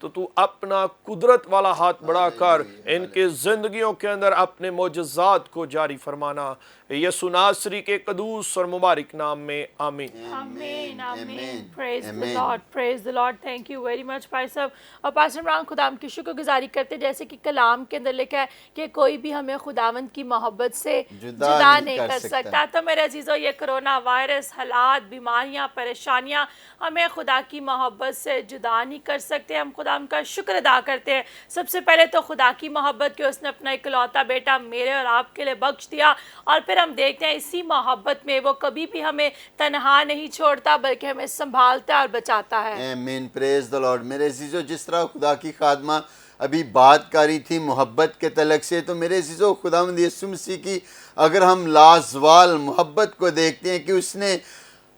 تو تو اپنا قدرت والا ہاتھ بڑھا کر ان کے زندگیوں کے اندر اپنے معجزات کو جاری فرمانا، یسوع ناصری کے قدوس اور مبارک نام میں آمین۔ آمین آمین۔ Praise the Lord, praise the Lord. Thank you very much بھائی صاحب۔ اور پاسٹر عمران، خدا کی شکر گزاری کرتے جیسے کہ کلام کے اندر لکھا ہے کہ کوئی بھی ہمیں خداوند کی محبت سے جدا نہیں کر سکتا۔ تو میرے عزیزو، یہ کرونا وائرس، حالات، بیماریاں، پریشانیاں ہمیں خدا کی محبت سے جدا نہیں کر سکتے۔ ہم خدا کا شکر ادا کرتے ہیں سب سے پہلے تو خدا کی محبت کہ اس نے اپنا اکلوتا بیٹا میرے اور آپ کے لیے بخش دیا، اور پھر ہم دیکھتے ہیں اسی محبت میں وہ کبھی بھی ہمیں تنہا نہیں چھوڑتا بلکہ ہمیں سنبھالتا ہے اور بچاتا ہے۔ آمین، پریز دی لارڈ۔ میرے عزیزو، جس طرح خدا کی خادمہ ابھی بات کاری تھی محبت کے تعلق سے، تو میرے عزیزو خداوند یسوع مسیح کی اگر ہم لازوال محبت کو دیکھتے ہیں کہ اس نے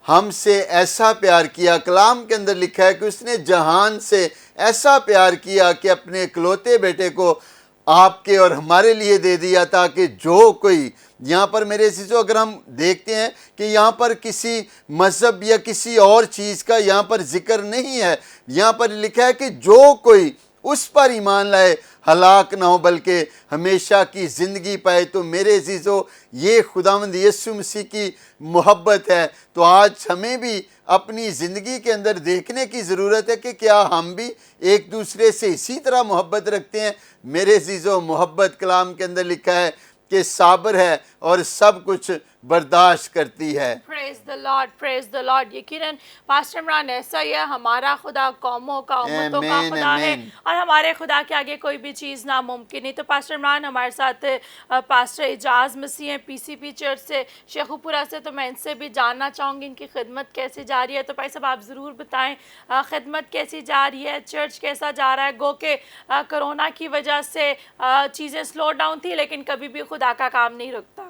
ہم سے ایسا پیار کیا، کلام کے اندر لکھا ہے کہ اس نے جہان سے ایسا پیار کیا کہ اپنے اکلوتے بیٹے کو آپ کے اور ہمارے لیے دے دیا، تاکہ جو کوئی یہاں پر میرے عزیزو اگر ہم دیکھتے ہیں کہ یہاں پر کسی مذہب یا کسی اور چیز کا یہاں پر ذکر نہیں ہے، یہاں پر لکھا ہے کہ جو کوئی اس پر ایمان لائے ہلاک نہ ہو بلکہ ہمیشہ کی زندگی پائے۔ تو میرے عزیزو، یہ خداوند یسوع مسیح کی محبت ہے۔ تو آج ہمیں بھی اپنی زندگی کے اندر دیکھنے کی ضرورت ہے کہ کیا ہم بھی ایک دوسرے سے اسی طرح محبت رکھتے ہیں۔ میرے عزیزو، محبت کلام کے اندر لکھا ہے کہ صابر ہے اور سب کچھ برداشت کرتی ہے۔ پریز the Lord, praise the lord. یقیناً پاسٹر عمران، ایسا ہی ہے، ہمارا خدا قوموں کا، امتوں کا خدا ہے، اور ہمارے خدا کے آگے کوئی بھی چیز ناممکن نہیں۔ تو پاسٹر عمران ہمارے ساتھ پاسٹر اعجاز مسیح ہیں PCP چرچ سے، شیخو پورہ سے، تو میں ان سے بھی جاننا چاہوں گی ان کی خدمت کیسے جاری ہے۔ تو بھائی صاحب آپ ضرور بتائیں خدمت کیسی جاری ہے، چرچ کیسا جا رہا ہے؟ گو کہ کرونا کی وجہ سے چیزیں سلو ڈاؤن تھی، لیکن کبھی بھی خدا کا کام نہیں رکتا۔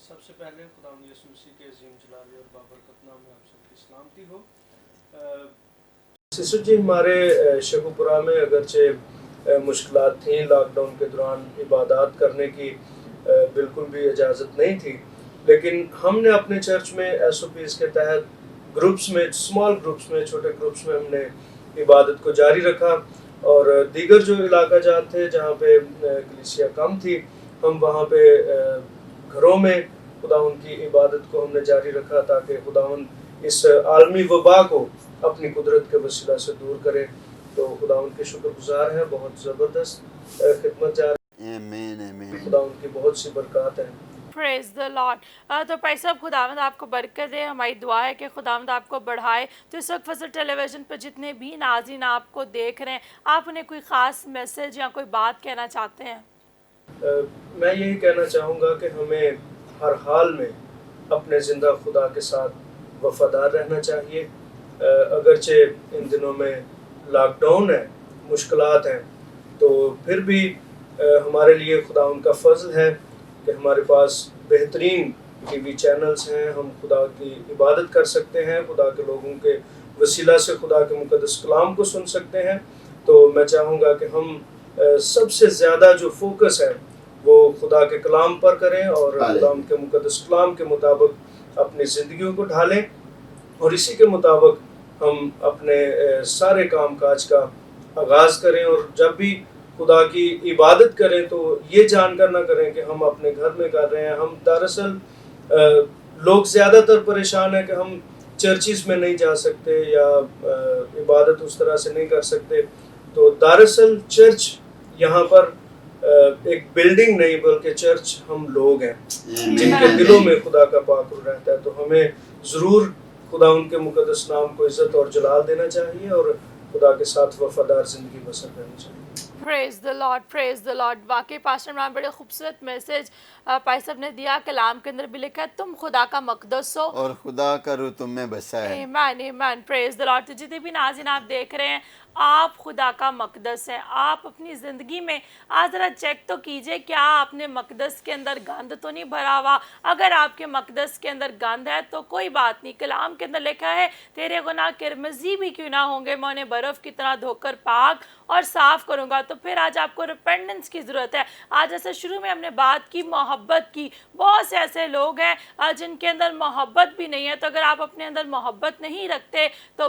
سب سے پہلے خداوند یسوع مسیح کے عظیم جلالی اور بابرکت نام میں آپ سب کی سلامتی ہو۔ سسٹر جی، ہمارے شیخو پورہ میں اگرچہ مشکلات تھیں، لاک ڈاؤن کے دوران عبادات کرنے کی بالکل بھی اجازت نہیں تھی، لیکن ہم نے اپنے چرچ میں SOPs کے تحت گروپس میں، اسمال گروپس میں، چھوٹے گروپس میں ہم نے عبادت کو جاری رکھا، اور دیگر جو علاقہ جات تھے جہاں پہ کلیسیا کم تھی، ہم وہاں پہ گھروں میں خداوند کی عبادت کو ہم نے جاری رکھا تاکہ خداوند اس عالمی وبا کو اپنی قدرت کے وسیلہ سے دور کرے۔ تو خداوند کے شکر گزار ہیں، بہت زبردست خدمت جاری ہے، خداوند کی بہت سی برکات ہیں۔ پریز دی لارڈ۔ تو بھائی صاحب خداوند آپ کو برکت دے، ہماری دعا ہے کہ خداوند آپ کو بڑھائے۔ تو اس وقت فضل ٹیلی ویژن پر جتنے بھی ناظرین آپ کو دیکھ رہے ہیں، آپ انہیں کوئی خاص میسج یا کوئی بات کہنا چاہتے ہیں؟ میں یہی کہنا چاہوں گا کہ ہمیں ہر حال میں اپنے زندہ خدا کے ساتھ وفادار رہنا چاہیے۔ اگرچہ ان دنوں میں لاک ڈاؤن ہے، مشکلات ہیں، تو پھر بھی ہمارے لیے خدا ان کا فضل ہے کہ ہمارے پاس بہترین TV چینلز ہیں، ہم خدا کی عبادت کر سکتے ہیں، خدا کے لوگوں کے وسیلہ سے خدا کے مقدس کلام کو سن سکتے ہیں۔ تو میں چاہوں گا کہ ہم سب سے زیادہ جو فوکس ہے وہ خدا کے کلام پر کریں اور خدا کے مقدس کلام کے مطابق اپنی زندگیوں کو ڈھالیں، اور اسی کے مطابق ہم اپنے سارے کام کاج کا آغاز کریں، اور جب بھی خدا کی عبادت کریں تو یہ جان کر نہ کریں کہ ہم اپنے گھر میں کر رہے ہیں۔ ہم دراصل لوگ زیادہ تر پریشان ہیں کہ ہم چرچز میں نہیں جا سکتے یا عبادت اس طرح سے نہیں کر سکتے۔ تو دراصل چرچ یہاں پر ایک بلڈنگ نہیں بلکہ چرچ ہم لوگ ہیں جن کے دلوں میں خدا کا پاک روح رہتا ہے۔ تو ہمیں ضرور خدا ان کے مقدس نام کو عزت اور جلال دینا چاہیے اور خدا کے ساتھ وفادار زندگی بسر کرنی چاہیے۔ پریز the Lord, praise the lord. واقعی پاسٹر عمران بڑے خوبصورت میسج پائی صاحب نے دیا۔ کلام کے اندر بھی لکھا ہے تم خدا کا مقدس ہو اور خدا کا روح تم میں بسا ہے۔ Amen amen, praise the lord. تو جتنے بھی ناظرین آپ دیکھ رہے ہیں، آپ خدا کا مقدس ہیں۔ آپ اپنی زندگی میں آج ذرا چیک تو کیجئے کیا آپ نے مقدس کے اندر گند تو نہیں بھرا ہوا۔ اگر آپ کے مقدس کے اندر گند ہے تو کوئی بات نہیں، کلام کے اندر لکھا ہے تیرے گناہ قرمزی بھی کیوں نہ ہوں گے، میں انہیں برف کی طرح دھو کر پاک اور صاف کروں گا۔ تو پھر آج آپ کو ریپینڈنس کی ضرورت ہے۔ آج جیسے شروع میں ہم نے بات کی محبت کی، بہت سے ایسے لوگ ہیں جن کے اندر محبت بھی نہیں ہے۔ تو اگر آپ اپنے اندر محبت نہیں رکھتے تو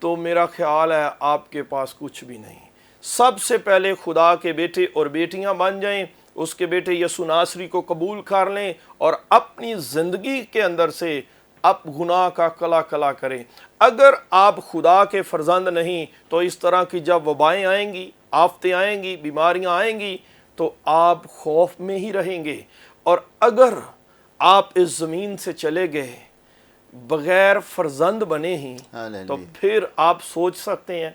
تو میرا خیال ہے آپ کے پاس کچھ بھی نہیں۔ سب سے پہلے خدا کے بیٹے اور بیٹیاں بن جائیں، اس کے بیٹے یسوع ناصری کو قبول کر لیں اور اپنی زندگی کے اندر سے اب گناہ کا کلا کریں۔ اگر آپ خدا کے فرزند نہیں تو اس طرح کی جب وبائیں آئیں گی، آفتیں آئیں گی، بیماریاں آئیں گی تو آپ خوف میں ہی رہیں گے۔ اور اگر آپ اس زمین سے چلے گئے بغیر فرزند بنے ہی تو پھر آپ سوچ سکتے ہیں۔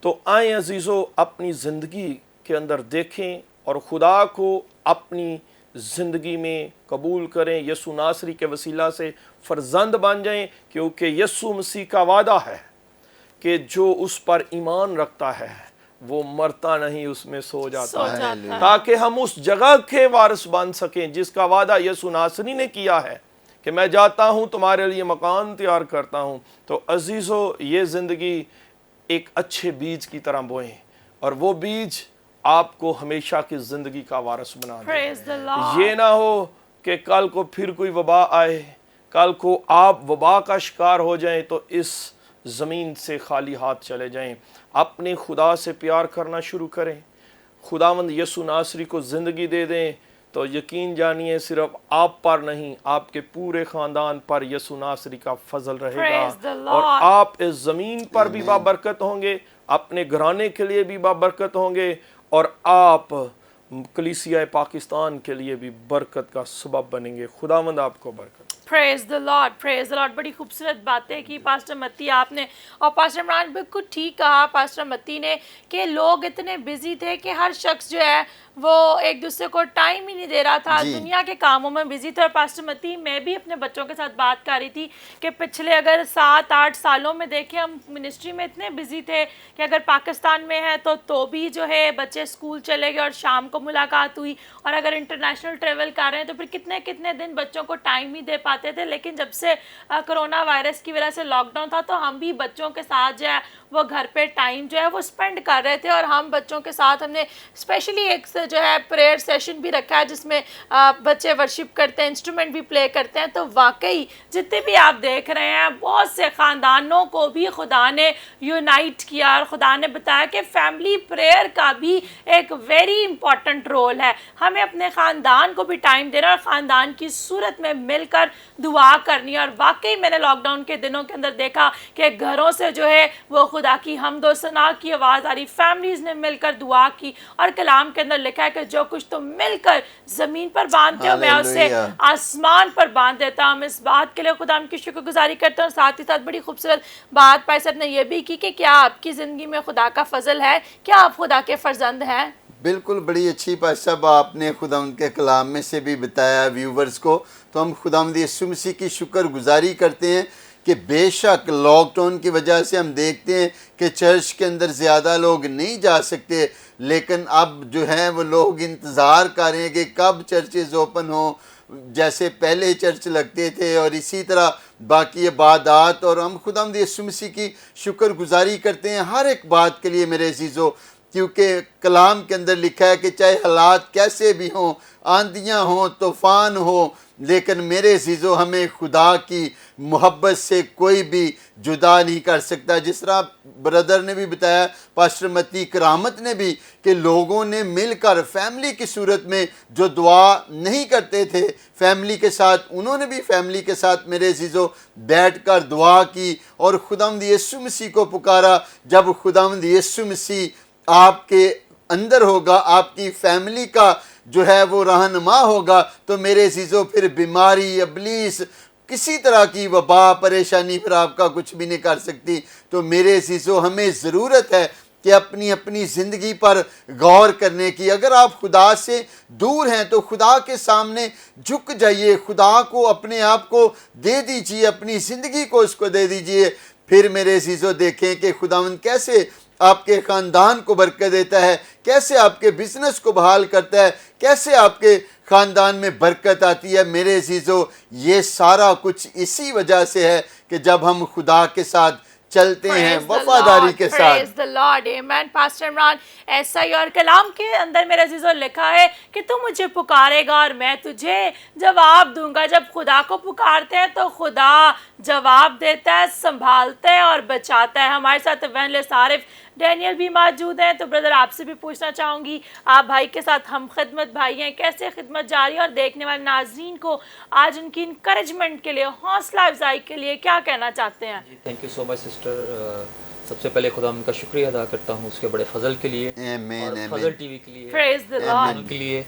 تو آئیں عزیزو، اپنی زندگی کے اندر دیکھیں اور خدا کو اپنی زندگی میں قبول کریں، یسوع ناصری کے وسیلہ سے فرزند بن جائیں، کیونکہ یسوع مسیح کا وعدہ ہے کہ جو اس پر ایمان رکھتا ہے وہ مرتا نہیں، اس میں سو جاتا ہے، تاکہ ہم اس جگہ کے وارث بن سکیں جس کا وعدہ یسوع ناصری نے کیا ہے کہ میں جاتا ہوں تمہارے لیے مکان تیار کرتا ہوں۔ تو عزیزو، یہ زندگی ایک اچھے بیج کی طرح بوئیں اور وہ بیج آپ کو ہمیشہ کی زندگی کا وارث بنا دے۔ Praise the Lord. یہ نہ ہو کہ کل کو پھر کوئی وبا آئے، کل کو آپ وبا کا شکار ہو جائیں تو اس زمین سے خالی ہاتھ چلے جائیں۔ اپنے خدا سے پیار کرنا شروع کریں، خداوند یسوع ناصری کو زندگی دے دیں، تو یقین جانیے صرف آپ پر نہیں، آپ کے پورے خاندان پر یسوع ناصری کا فضل رہے Praise the گا، اور Lord. آپ اس زمین پر بھی بابرکت ہوں گے، اپنے گھرانے کے لیے بھی بابرکت ہوں گے، اور آپ کلیسیہ پاکستان کے لیے بھی برکت کا سبب بنیں گے۔ خداوند آپ کو برکت۔ پریز دا لارڈ، پریز دا لارڈ۔ بڑی خوبصورت باتیں کی پاسٹر متی آپ نے، اور پاسٹر عمران بالکل ٹھیک کہا پاسٹر متی نے کہ لوگ اتنے بزی تھے کہ ہر شخص جو ہے وہ ایک دوسرے کو ٹائم ہی نہیں دے رہا تھا، دنیا کے کاموں میں بزی تھا۔ اور پاسٹر متی، میں بھی اپنے بچوں کے ساتھ بات کر رہی تھی کہ پچھلے اگر 7-8 سالوں میں دیکھیں ہم منسٹری میں اتنے بزی تھے کہ اگر پاکستان میں ہے تو بھی جو ہے بچے اسکول چلے گئے اور شام کو ملاقات ہوئی، اور اگر انٹرنیشنل ٹریول کر رہے ہیں تو پھر کتنے دن بچوں کو ٹائم ہی دے پاتے تھے۔ لیکن جب سے کرونا وائرس کی وجہ سے لاک ڈاؤن تھا تو ہم بھی بچوں کے ساتھ جو ہے وہ گھر پہ ٹائم جو ہے وہ اسپینڈ کر رہے تھے، اور ہم بچوں کے ساتھ ہم نے اسپیشلی ایک جو ہے پریئر سیشن بھی رکھا ہے جس میں بچے ورشپ کرتے ہیں، انسٹرومنٹ بھی پلے کرتے ہیں۔ تو واقعی جتنے بھی آپ دیکھ رہے ہیں بہت سے خاندانوں کو بھی خدا نے یونائٹ کیا، اور خدا نے بتایا کہ فیملی پریئر کا بھی ایک ویری امپورٹنٹ رول ہے۔ ہمیں اپنے خاندان کو بھی ٹائم دینا اور خاندان کی صورت میں مل کر دعا کرنی ہے۔ اور واقعی میں نے لاک ڈاؤن کے دنوں کے اندر دیکھا کہ گھروں سے جو ہے وہ خدا کی حمد و ثنا کی آواز آ رہی، فیملیز نے مل کر دعا کی، اور کلام کے اندر لکھا ہے کہ جو کچھ تم مل کر زمین پر باندھتے ہو میں اسے آسمان پر باندھ دیتا ہوں۔ ہم اس بات کے لیے خدا ہم کی شکر گزاری کرتے ہیں، اور ساتھ ہی ساتھ بڑی خوبصورت بات پائی صاحب نے یہ بھی کی کہ کیا آپ کی زندگی میں خدا کا فضل ہے، کیا آپ خدا کے فرزند ہیں؟ بالکل، بڑی اچھی بات صاحب آپ نے خدا ان کے کلام میں سے بھی بتایا ویورز کو۔ تو ہم خداوند یسوع مسیح کی شکر گزاری کرتے ہیں کہ بے شک لاک ڈاؤن کی وجہ سے ہم دیکھتے ہیں کہ چرچ کے اندر زیادہ لوگ نہیں جا سکتے، لیکن اب جو ہیں وہ لوگ انتظار کر رہے ہیں کہ کب چرچز اوپن ہوں، جیسے پہلے چرچ لگتے تھے، اور اسی طرح باقی عبادات۔ اور ہم خداوند یسوع مسیح کی شکر گزاری کرتے ہیں ہر ایک بات کے لیے میرے عزیزو، کیونکہ کلام کے اندر لکھا ہے کہ چاہے حالات کیسے بھی ہوں، آندھیاں ہوں، طوفان ہوں، لیکن میرے عزیزو ہمیں خدا کی محبت سے کوئی بھی جدا نہیں کر سکتا۔ جس طرح بردر نے بھی بتایا، پاسٹر متی کرامت نے بھی، کہ لوگوں نے مل کر فیملی کی صورت میں جو دعا نہیں کرتے تھے فیملی کے ساتھ، انہوں نے بھی فیملی کے ساتھ میرے عزیزو بیٹھ کر دعا کی اور خداوند یسوع مسیح کو پکارا۔ جب خداوند یسوع مسیح آپ کے اندر ہوگا، آپ کی فیملی کا جو ہے وہ رہنما ہوگا، تو میرے عزیزو پھر بیماری، ابلیس، کسی طرح کی وبا، پریشانی پھر آپ کا کچھ بھی نہیں کر سکتی۔ تو میرے عزیزو ہمیں ضرورت ہے کہ اپنی زندگی پر غور کرنے کی۔ اگر آپ خدا سے دور ہیں تو خدا کے سامنے جھک جائیے، خدا کو اپنے آپ کو دے دیجئے، اپنی زندگی کو اس کو دے دیجئے۔ پھر میرے عزیزو دیکھیں کہ خداوند کیسے آپ کے خاندان کو برکت دیتا ہے، کیسے آپ کے بزنس کو بحال کرتا ہے، کیسے آپ کے خاندان میں برکت آتی ہے۔ میرے عزیزو یہ سارا کچھ اسی وجہ سے ہے کہ جب ہم خدا کے ساتھ چلتے ہیں Praise the وفاداری Lord, کے ساتھ. praise the Lord, amen. Pastor Imran ایسا ہی، اور کلام کے اندر میرے عزیزوں لکھا ہے کہ تو مجھے پکارے گا اور میں تجھے جواب دوں گا. جب خدا کو پکارتے ہیں تو خدا جواب دیتا ہے، سنبھالتا ہے اور بچاتا ہے. ہمارے ساتھ ایونجلسٹ عارف ڈینیل بھی موجود ہیں. تو بردر آپ سے بھی پوچھنا چاہوں گی، آپ بھائی کے ساتھ ہم خدمت بھائی ہیں، کیسے خدمت جاری ہے، اور دیکھنے والے ناظرین کو آج ان کی انکریجمنٹ کے لیے، حوصلہ افزائی کے لیے کیا کہنا چاہتے ہیں؟ جی thank you so much sister. سب سے پہلے خدا ان کا شکریہ ادا کرتا ہوں اس کے بڑے فضل کے لیے، آمین اور آمین. فضل ٹی وی کے لیے، Praise the Lord. ان کے لیے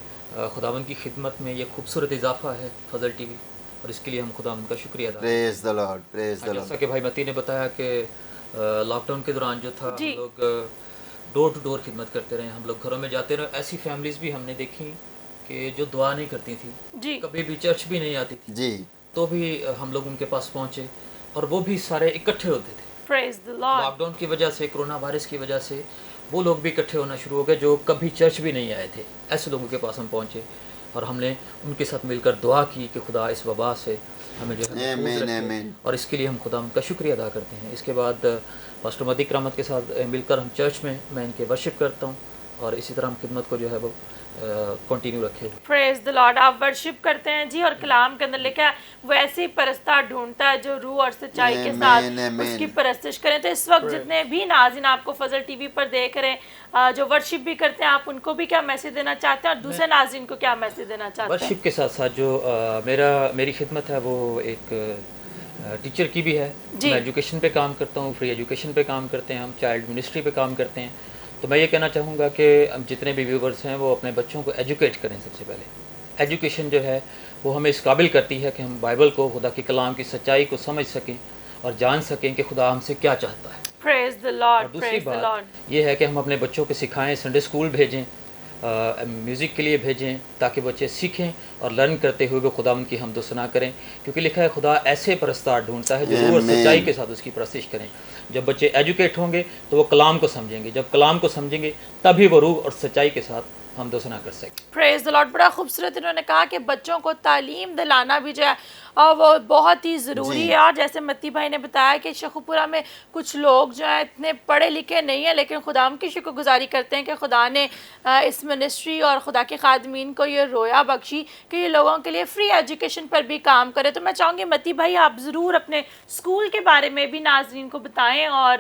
خداوند کی خدمت میں یہ خوبصورت اضافہ ہے فضل ٹی وی، اور اس کے لیے ہم خداوند کا شکریہ ادا کرتے ہیں. پریز دی لارڈ، پریز دی جیسا لارڈ. کہ بھائی متی نے بتایا کہ لاک ڈاؤن کے دوران جو تھا جی. ہم لوگ ڈور ٹو ڈور خدمت کرتے رہے، ہم لوگ گھروں میں جاتے رہے. ایسی فیملیز بھی ہم نے دیکھی کہ جو دعا نہیں کرتی تھی، جی کبھی بھی چرچ بھی نہیں آتی تھی، جی تو بھی ہم لوگ ان کے پاس پہنچے، اور وہ بھی سارے اکٹھے ہوتے تھے. praise the Lord. Lockdown کی وجہ سے، کرونا وائرس کی وجہ سے وہ لوگ بھی اکٹھے ہونا شروع ہو گئے جو کبھی چرچ بھی نہیں آئے تھے. ایسے لوگوں کے پاس ہم پہنچے اور ہم نے ان کے ساتھ مل کر دعا کی کہ خدا اس وبا سے ہمیں جو ہے محفوظ آمین رکھے، آمین. اور اس کے لیے ہم خدا ان کا شکریہ ادا کرتے ہیں. اس کے بعد پاسٹر مدی کرامت کے ساتھ مل کر ہم چرچ میں ان کے ورشپ کرتا ہوں، اور اسی طرح ہم خدمت کو جو ہے وہ کنٹینیو رکھے. praise the Lord. آپ ورشپ کرتے ہیں جی، اور کلام کے اندر لکھا ہے وہ ایسی پرستار ڈھونڈتا ہے جو روح اور سچائی کے ساتھ آمین، آمین. اس کی پرستش کریں. تو اس وقت جتنے بھی ناظرین آپ کو فضل ٹی وی پر دیکھ رہے ہیں جو ورشپ بھی کرتے ہیں، آپ ان کو بھی کیا میسج دینا چاہتے ہیں، اور دوسرے ناظرین کو کیا میسج دینا چاہتے ہیں؟ ورشپ کے ساتھ ساتھ جو میری خدمت ہے وہ ایک ٹیچر کی بھی ہے. جی. میں ایجوکیشن پہ کام کرتا ہوں، فری ایجوکیشن پہ کام کرتے ہیں، ہم چائلڈ منسٹری پہ کام کرتے ہیں. تو میں یہ کہنا چاہوں گا کہ جتنے بھی ویورز ہیں وہ اپنے بچوں کو ایجوکیٹ کریں. سب سے پہلے ایجوکیشن جو ہے وہ ہمیں اس قابل کرتی ہے کہ ہم بائبل کو، خدا کے کلام کی سچائی کو سمجھ سکیں اور جان سکیں کہ خدا ہم سے کیا چاہتا ہے. praise the اور Lord, دوسری praise the Lord. بات یہ ہے کہ ہم اپنے بچوں کو سکھائیں، سنڈے اسکول بھیجیں، میوزک کے لیے بھیجیں، تاکہ بچے سیکھیں اور لرن کرتے ہوئے وہ خدا ان کی حمد و ثنا کریں. کیونکہ لکھا ہے خدا ایسے پرستار ڈھونڈتا ہے جو روح اور آمین. سچائی کے ساتھ اس کی پرستش کریں. جب بچے ایجوکیٹ ہوں گے تو وہ کلام کو سمجھیں گے، جب کلام کو سمجھیں گے تبھی وہ روح اور سچائی کے ساتھ حمد و ثنا کر سکیں. praise the Lord. بڑا خوبصورت انہوں نے کہا کہ بچوں کو تعلیم دلانا بھی جو ہے اور وہ بہت ہی ضروری ہے. اور جیسے متی بھائی نے بتایا کہ شیخوپورہ میں کچھ لوگ جو ہیں اتنے پڑھے لکھے نہیں ہیں، لیکن خدا کی شکر گزاری کرتے ہیں کہ خدا نے اس منسٹری اور خدا کے خادمین کو یہ رویا بخشی کہ یہ لوگوں کے لیے فری ایجوکیشن پر بھی کام کرے. تو میں چاہوں گی متی بھائی آپ ضرور اپنے اسکول کے بارے میں بھی ناظرین کو بتائیں، اور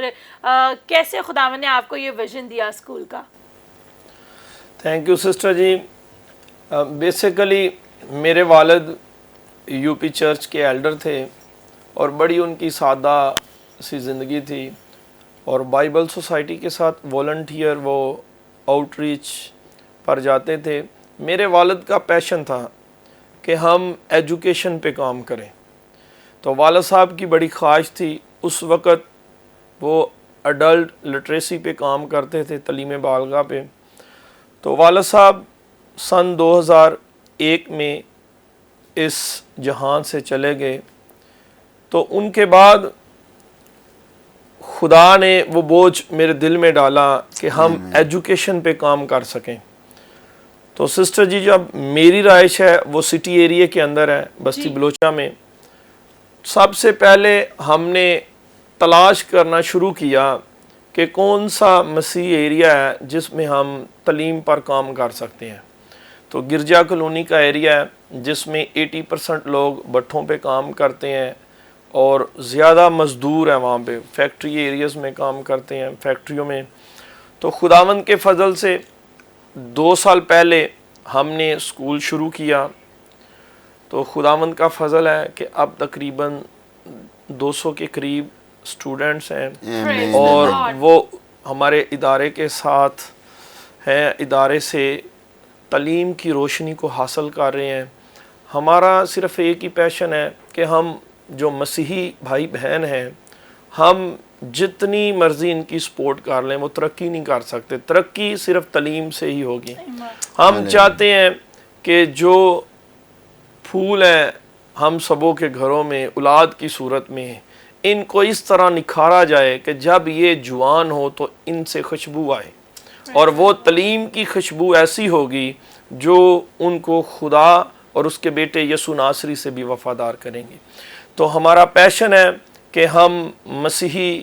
کیسے خدا نے آپ کو یہ ویژن دیا اسکول کا. Thank you sister ji. Basically میرے والد یو پی چرچ کے ایلڈر تھے، اور بڑی ان کی سادہ سی زندگی تھی، اور بائبل سوسائٹی کے ساتھ والنٹیئر وہ آؤٹ ریچ پر جاتے تھے. میرے والد کا پیشن تھا کہ ہم ایجوکیشن پہ کام کریں. تو والد صاحب کی بڑی خواہش تھی. اس وقت وہ اڈلٹ لٹریسی پہ کام کرتے تھے، تعلیم بالغاہ پہ. تو والد صاحب سن 2001 میں اس جہان سے چلے گئے. تو ان کے بعد خدا نے وہ بوجھ میرے دل میں ڈالا کہ ہم ایجوکیشن پہ کام کر سکیں. تو سسٹر جی جب میری رہائش ہے وہ سٹی ایریے کے اندر ہے، بستی بلوچہ میں. سب سے پہلے ہم نے تلاش کرنا شروع کیا کہ کون سا مسیح ایریا ہے جس میں ہم تعلیم پر کام کر سکتے ہیں. تو گرجا کالونی کا ایریا ہے جس میں 80% لوگ بٹھوں پہ کام کرتے ہیں، اور زیادہ مزدور ہیں وہاں پہ، فیکٹری ایریاز میں کام کرتے ہیں، فیکٹریوں میں. تو خداوند کے فضل سے 2 سال پہلے ہم نے اسکول شروع کیا. تو خداوند کا فضل ہے کہ اب تقریباً 200 کے قریب اسٹوڈنٹس ہیں، Praise the اور Lord. وہ ہمارے ادارے کے ساتھ ہیں، ادارے سے تعلیم کی روشنی کو حاصل کر رہے ہیں. ہمارا صرف ایک ہی پیشن ہے کہ ہم جو مسیحی بھائی بہن ہیں، ہم جتنی مرضی ان کی سپورٹ کر لیں وہ ترقی نہیں کر سکتے. ترقی صرف تعلیم سے ہی ہوگی. ہم چاہتے ہیں کہ جو پھول ہیں ہم سبوں کے گھروں میں اولاد کی صورت میں، ان کو اس طرح نکھارا جائے کہ جب یہ جوان ہو تو ان سے خوشبو آئے، اور وہ تعلیم کی خوشبو ایسی ہوگی جو ان کو خدا اور اس کے بیٹے یسوع ناصری سے بھی وفادار کریں گے. تو ہمارا پیشن ہے کہ ہم مسیحی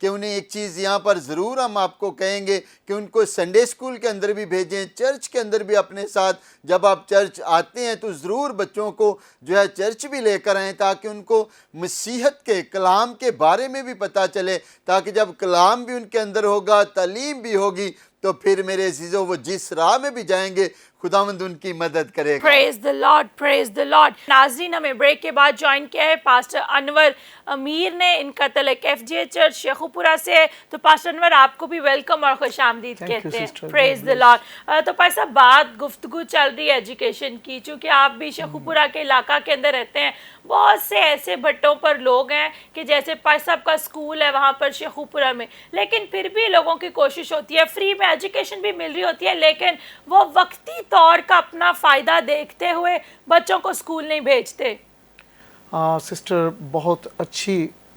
کہ انہیں ایک چیز یہاں پر ضرور ہم آپ کو کہیں گے کہ ان کو سنڈے اسکول کے اندر بھی بھیجیں، چرچ کے اندر بھی اپنے ساتھ جب آپ چرچ آتے ہیں تو ضرور بچوں کو جو ہے چرچ بھی لے کر آئیں، تاکہ ان کو مسیحت کے کلام کے بارے میں بھی پتہ چلے، تاکہ جب کلام بھی ان کے اندر ہوگا، تعلیم بھی ہوگی، تو پھر میرے عزیزوں وہ جس راہ میں بھی جائیں گے خداوند ان کی مدد کرے گا۔ پریز the Lord, praise the Lord۔ ناظرین، ہمیں بریک کے بعد جوائن کیا ہے پاسٹر انور امیر نے، ان کا تعلق ایف جی اے چرچ شیخو پورہ سے ہے۔ تو پاسٹر انور، آپ کو بھی ویلکم اور خوش آمدید کہتے ہیں۔ پریز the Lord۔ تو پاسٹر صاحب، بات گفتگو چل رہی ہے ایجوکیشن کی، چونکہ آپ بھی شیخو پورہ کے علاقہ کے اندر رہتے ہیں، بہت سے ایسے بٹوں پر لوگ ہیں کہ جیسے پاسٹر صاحب کا اسکول ہے وہاں پر شیخو پورہ میں، لیکن پھر بھی لوگوں کی کوشش ہوتی ہے، فری میں ایجوکیشن بھی مل رہی ہوتی ہے، لیکن وہ وقتی طور کا اپنا فائدہ دیکھتے ہوئے بچوں کو اسکول نہیں بھیجتے۔ سسٹر، بہت اچھی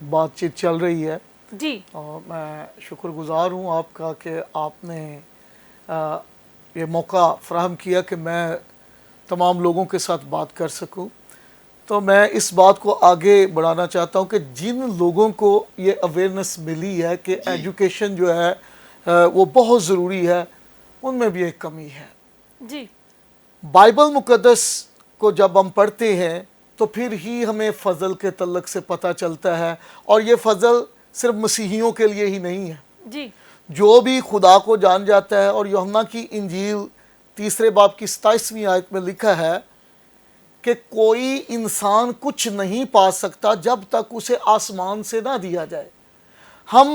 بات چیت چل رہی ہے، جی، اور میں شکر گزار ہوں آپ کا کہ آپ نے یہ موقع فراہم کیا کہ میں تمام لوگوں کے ساتھ بات کر سکوں۔ تو میں اس بات کو آگے بڑھانا چاہتا ہوں کہ جن لوگوں کو یہ اویئرنیس ملی ہے کہ ایجوکیشن جو ہے وہ بہت ضروری ہے، ان میں بھی ایک کمی ہے۔ جی، بائبل مقدس کو جب ہم پڑھتے ہیں تو پھر ہی ہمیں فضل کے تعلق سے پتہ چلتا ہے، اور یہ فضل صرف مسیحیوں کے لیے ہی نہیں ہے۔ جی، جو بھی خدا کو جان جاتا ہے، اور یوحنا کی انجیل 3 باب کی 27ویں آیت میں لکھا ہے کہ کوئی انسان کچھ نہیں پا سکتا جب تک اسے آسمان سے نہ دیا جائے۔ ہم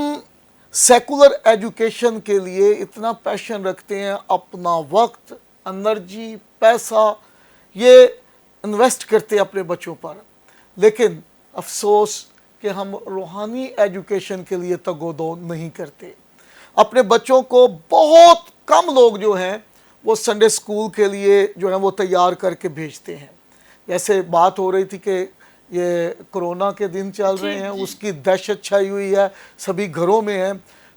سیکولر ایجوکیشن کے لیے اتنا پیشن رکھتے ہیں، اپنا وقت، انرجی، پیسہ یہ انویسٹ کرتے اپنے بچوں پر، لیکن افسوس کہ ہم روحانی ایجوکیشن کے لیے تگ و دو نہیں کرتے۔ اپنے بچوں کو بہت کم لوگ جو ہیں وہ سنڈے اسکول کے لیے جو ہے وہ تیار کر کے بھیجتے ہیں۔ جیسے بات ہو رہی تھی کہ یہ کرونا کے دن چل رہے ہیں، اس کی دہشت چھائی ہوئی ہے، سبھی گھروں میں ہیں،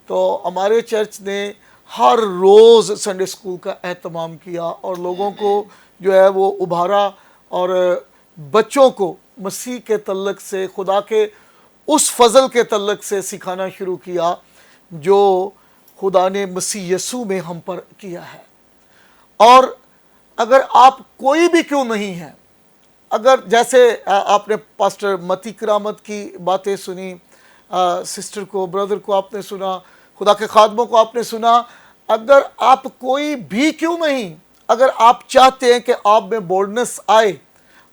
تو ہمارے چرچ نے ہر روز سنڈے اسکول کا اہتمام کیا اور لوگوں کو جو ہے وہ ابھارا، اور بچوں کو مسیح کے تعلق سے، خدا کے اس فضل کے تعلق سے سکھانا شروع کیا جو خدا نے مسیح یسوع میں ہم پر کیا ہے۔ اور اگر آپ کوئی بھی کیوں نہیں ہے، اگر جیسے آپ نے پاسٹر متی کرامت کی باتیں سنی، سسٹر کو، بردر کو آپ نے سنا، خدا کے خادموں کو آپ نے سنا، اگر آپ کوئی بھی کیوں نہیں، اگر آپ چاہتے ہیں کہ آپ میں بولڈنس آئے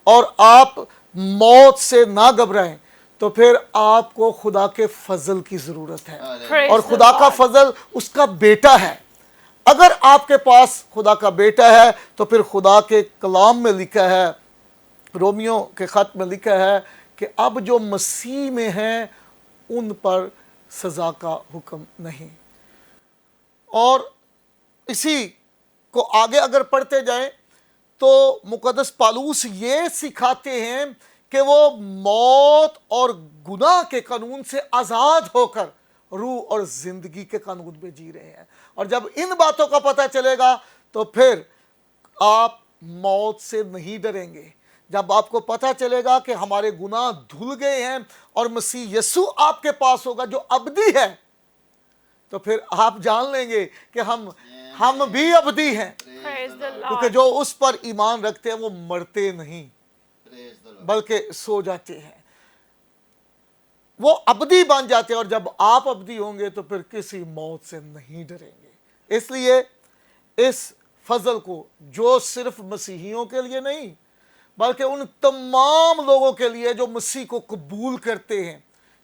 اور آپ موت سے نہ گھبرائیں، تو پھر آپ کو خدا کے فضل کی ضرورت ہے، اور خدا کا فضل اس کا بیٹا ہے۔ اگر آپ کے پاس خدا کا بیٹا ہے تو پھر خدا کے کلام میں لکھا ہے، رومیو کے خط میں لکھا ہے کہ اب جو مسیح میں ہیں ان پر سزا کا حکم نہیں۔ اور اسی کو آگے اگر پڑھتے جائیں تو مقدس پالوس یہ سکھاتے ہیں کہ وہ موت اور گناہ کے قانون سے آزاد ہو کر روح اور زندگی کے قانون میں جی رہے ہیں، اور جب ان باتوں کا پتہ چلے گا تو پھر آپ موت سے نہیں ڈریں گے۔ جب آپ کو پتہ چلے گا کہ ہمارے گناہ دھل گئے ہیں اور مسیح یسوع آپ کے پاس ہوگا جو ابدی ہے، تو پھر آپ جان لیں گے کہ ہم بھی ابدی ہیں، کیونکہ جو اس پر ایمان رکھتے ہیں وہ مرتے نہیں بلکہ سو جاتے ہیں، وہ ابدی بن جاتے ہیں، اور جب آپ ابدی ہوں گے تو پھر کسی موت سے نہیں ڈریں گے۔ اس لیے اس فضل کو جو صرف مسیحیوں کے لیے نہیں بلکہ ان تمام لوگوں کے لیے جو مسیح کو قبول کرتے ہیں،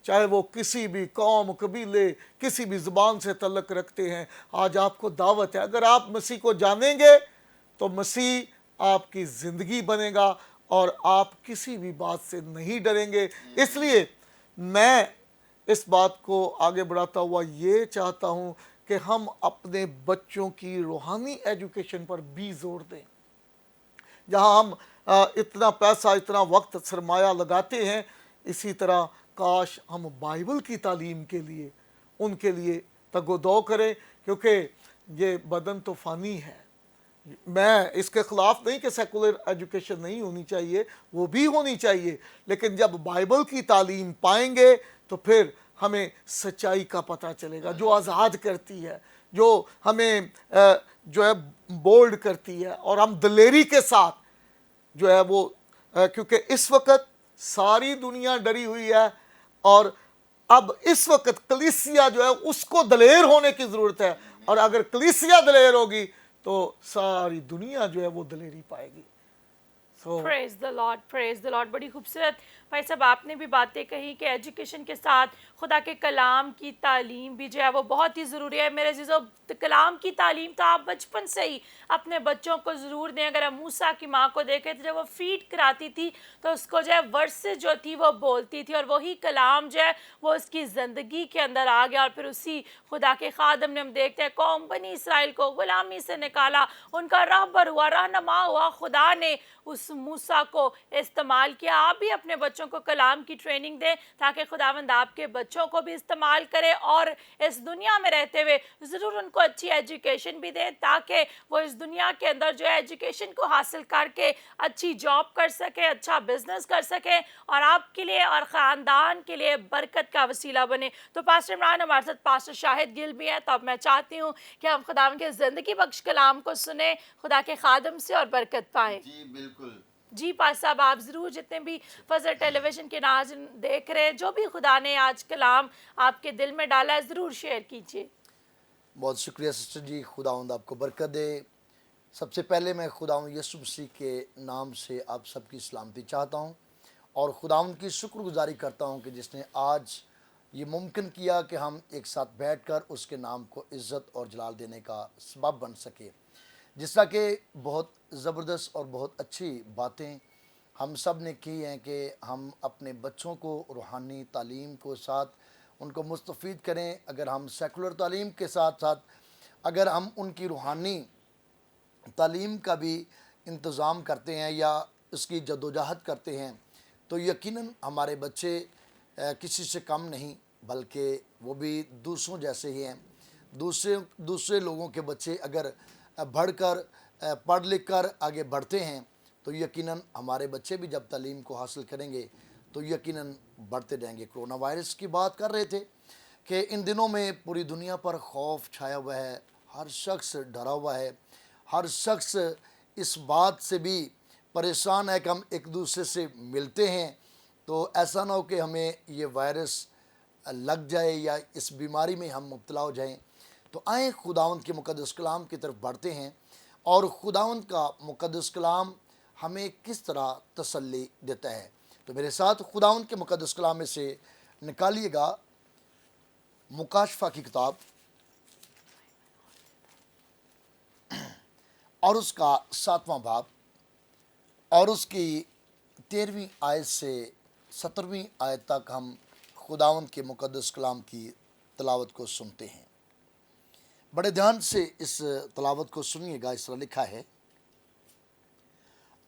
چاہے وہ کسی بھی قوم، قبیلے، کسی بھی زبان سے تعلق رکھتے ہیں، آج آپ کو دعوت ہے۔ اگر آپ مسیح کو جانیں گے تو مسیح آپ کی زندگی بنے گا اور آپ کسی بھی بات سے نہیں ڈریں گے۔ اس لیے میں اس بات کو آگے بڑھاتا ہوا یہ چاہتا ہوں کہ ہم اپنے بچوں کی روحانی ایجوکیشن پر بھی زور دیں۔ جہاں ہم اتنا پیسہ، اتنا وقت، سرمایہ لگاتے ہیں، اسی طرح کاش ہم بائبل کی تعلیم کے لیے ان کے لیے تگ و دو کریں، کیونکہ یہ بدن تو فانی ہے۔ میں اس کے خلاف نہیں کہ سیکولر ایجوکیشن نہیں ہونی چاہیے، وہ بھی ہونی چاہیے، لیکن جب بائبل کی تعلیم پائیں گے تو پھر ہمیں سچائی کا پتہ چلے گا، جو آزاد کرتی ہے، جو ہمیں جو ہے بولڈ کرتی ہے، اور ہم دلیری کے ساتھ جو ہے وہ کیونکہ اس وقت ساری دنیا ڈری ہوئی ہے، اور اب اس وقت کلیسیا جو ہے اس کو دلیر ہونے کی ضرورت ہے، اور اگر کلیسیا دلیر ہوگی تو ساری دنیا جو ہے وہ دلیری پائے گی. پریز دا لارڈ، پریز دا لارڈ. بڑی خوبصورت بھائی صاحب آپ نے بھی باتیں کہی کہ ایجوکیشن کے ساتھ خدا کے کلام کی تعلیم بھی جو ہے وہ بہت ہی ضروری ہے. میرے عزیزو، کلام کی تعلیم تو آپ بچپن سے ہی اپنے بچوں کو ضرور دیں. اگر ہم موسیٰ کی ماں کو دیکھیں تو جب وہ فیڈ کراتی تھی تو اس کو جو ہے ورسز جو تھی وہ بولتی تھی، اور وہی کلام جو ہے وہ اس کی زندگی کے اندر آ گیا، اور پھر اسی خدا کے خادم نے، ہم دیکھتے ہیں قوم بنی اسرائیل کو غلامی سے نکالا، ان کا رہبر ہوا، رہنما ہوا. خدا نے اس موسیٰ کو استعمال کیا. آپ بھی اپنے بچوں کو کلام کی ٹریننگ دیں تاکہ خداوند آپ کے بچوں کو بھی استعمال کرے، اور اس دنیا میں رہتے ہوئے ضرور ان کو اچھی ایجوکیشن بھی دیں تاکہ وہ اس دنیا کے اندر جو ہے ایجوکیشن کو حاصل کر کے اچھی جاب کر سکیں، اچھا بزنس کر سکیں، اور آپ کے لیے اور خاندان کے لیے برکت کا وسیلہ بنے. تو پاسٹر عمران ہمارے ساتھ پاسٹر شاہد گل بھی ہیں، تو اب میں چاہتی ہوں کہ ہم خداوند کے زندگی بخش کلام کو سنیں، خدا کے خادم سے، اور برکت پائیں. جی بالکل. جی پاس صاحب، آپ ضرور جتنے بھی فضل ٹیلی ویژن کے ناظرین دیکھ رہے ہیں، جو بھی خدا نے آج کلام آپ کے دل میں ڈالا ہے، ضرور شیئر کیجیے. بہت شکریہ سسٹر جی، خداوند آپ کو برکت دے. سب سے پہلے میں خداوند یسوع مسیح کے نام سے آپ سب کی سلامتی چاہتا ہوں، اور خداوند کی شکر گزاری کرتا ہوں کہ جس نے آج یہ ممکن کیا کہ ہم ایک ساتھ بیٹھ کر اس کے نام کو عزت اور جلال دینے کا سبب بن سکے. جس طرح کہ بہت زبردست اور بہت اچھی باتیں ہم سب نے کی ہیں کہ ہم اپنے بچوں کو روحانی تعلیم کو ساتھ ان کو مستفید کریں. اگر ہم سیکولر تعلیم کے ساتھ ساتھ اگر ہم ان کی روحانی تعلیم کا بھی انتظام کرتے ہیں یا اس کی جدوجہد کرتے ہیں تو یقیناً ہمارے بچے کسی سے کم نہیں، بلکہ وہ بھی دوسروں جیسے ہی ہیں. دوسرے لوگوں کے بچے اگر پڑھ لکھ کر آگے بڑھتے ہیں تو یقیناً ہمارے بچے بھی جب تعلیم کو حاصل کریں گے تو یقیناً بڑھتے جائیں گے. کرونا وائرس کی بات کر رہے تھے کہ ان دنوں میں پوری دنیا پر خوف چھایا ہوا ہے، ہر شخص ڈرا ہوا ہے، ہر شخص اس بات سے بھی پریشان ہے کہ ہم ایک دوسرے سے ملتے ہیں تو ایسا نہ ہو کہ ہمیں یہ وائرس لگ جائے یا اس بیماری میں ہم مبتلا ہو جائیں. تو آئیں خداوند کے مقدس کلام کی طرف بڑھتے ہیں، اور خداوند کا مقدس کلام ہمیں کس طرح تسلی دیتا ہے. تو میرے ساتھ خداوند کے مقدس کلام میں سے نکالیے گا مکاشفہ کی کتاب اور اس کا 7واں باب اور اس کی 13ویں آیت سے 17ویں آیت تک ہم خداوند کے مقدس کلام کی تلاوت کو سنتے ہیں. بڑے دھیان سے اس تلاوت کو سنیے گا. اس طرح لکھا ہے،